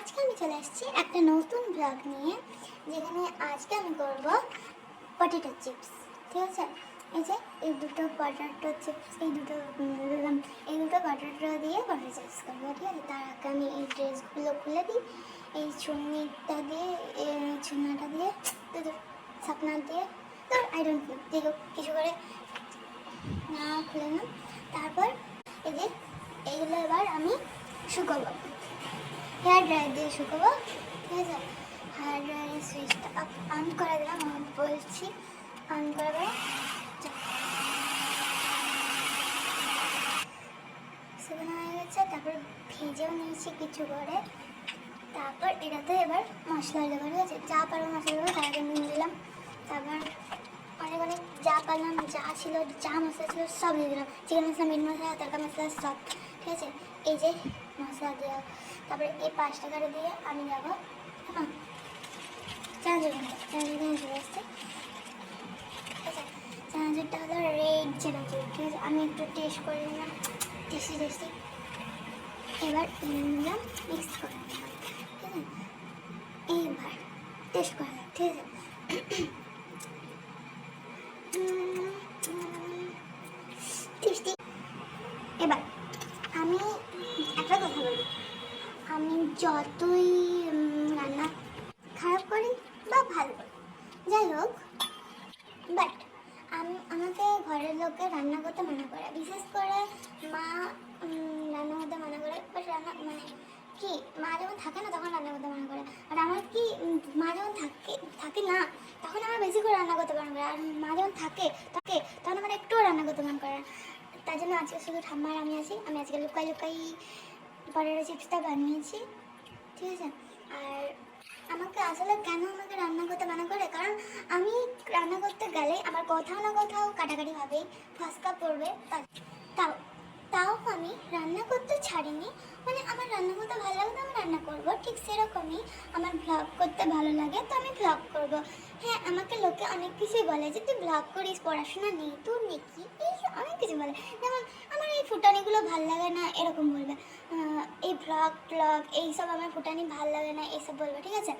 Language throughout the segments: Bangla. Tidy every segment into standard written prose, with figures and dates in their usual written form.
আজকে আমি চলে আসছি একটা নতুন ব্লগ নিয়ে, যেখানে আজকে আমি করব পটেটো চিপস। ঠিক আছে, এই যে এই দুটো পটেটো চিপস, এই দুটো পটেটো দিয়ে পটেটো চিপস করবো। ঠিক আছে, তার আগে আমি এই ড্রেসগুলো খুলে দিই, এই ছুন্নিটা দিয়ে, ছুন্নাটা দিয়ে, ছাপনা দিয়ে, তো আই ডোন্ট নো, যাই হোক কিছু করে না খুলে না। তারপর এই যে এইগুলো এবার আমি শুকাবো, হেয়ার ড্রায়ার দিয়ে শুকাবো। ঠিক আছে, হেয়ার ড্রায়ারের সুইচটা অন করে দিলাম, আমি বলছি অন করে দেবো। শুকানো হয়ে গেছে, তারপর ভেজেও নিয়েছি কিছু করে। তারপর এটাতে এবার মশলা দেবো। ঠিক আছে, যা পারবো মশলা দেবো, তার আগে নুন দিলাম। তারপর অনেক অনেক যা পারলাম, যা ছিল, যা মশলা ছিল সব দিয়ে দিলাম, চিকেন মশলা, মিট মশলা, তরকা মশলা সব। ঠিক আছে, এই যে মশলা দেওয়া। তারপরে এই 5 টাকাটা দিয়ে আমি যাবো চানাচুর চলে আসছে। ঠিক আছে, চানাচুরটা হলো রেড চানাচুর। ঠিক আছে, আমি একটু টেস্ট করে নিলাম, টেস্টি। এবার নিলাম, মিক্স করে নিলাম। ঠিক আছে, এইবার টেস্ট করে নিলাম। ঠিক আছে, টেস্টি। এবার আমি একটা কথা বলি, আমি যতই রান্না খারাপ করি বা ভালো করি, যাই হোক, বাট আমাকে ঘরের লোকে রান্না করতে মানা করে, বিশেষ করে মা রান্না করতে মানা করে। বাট রান্না মানে কি, মা যখন থাকে না তখন রান্না করতে মানা করে, আর আমার কি মা যখন থাকে না তখন আমার বেশি করে রান্না করতে মানা করে, আর মা যখন থাকে তখন আমার একটুও রান্না করতে মন করে না। তার জন্য আজকে শুধু ঠাম্মার আমি আছি, আমি আজকে লুকাই পটেটো চিপসটা বানিয়েছি। ঠিক আছে, আর আমাকে আসলে কেন আমাকে রান্না করতে মানা করে, কারণ আমি রান্না করতে গেলে আমার কোথাও না কোথাও কাটাকাটি হবে, ফসকা পড়বে। তাও তাও আমি রান্না করতে ছাড়িনি, মানে আমার রান্না করতে ভালো লাগে তো আমি রান্না করব, ঠিক সেরকমই আমার ভ্লগ করতে ভালো লাগে তো আমি ভ্লগ করব। হ্যাঁ, আমাকে লোকে অনেক কিছুই বলে যে তুই ভ্লগ করিস, পড়াশোনা নেই তোর নাকি, এই অনেক কিছু বলে, যেমন আমার এই ফুটানিগুলো ভাল লাগে না এরকম বলবে, এই ব্লগ এইসব আমার ফুটানি ভাল লাগে না এইসব বলবে। ঠিক আছে,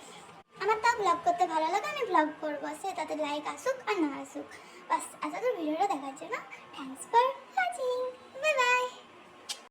আমার তাও ব্লগ করতে ভালো লাগে, আমি ব্লগ করবো, সে তাতে লাইক আসুক আর না আসুক, বাস এত তো ভিডিওটা দেখার জন্য। Thanks for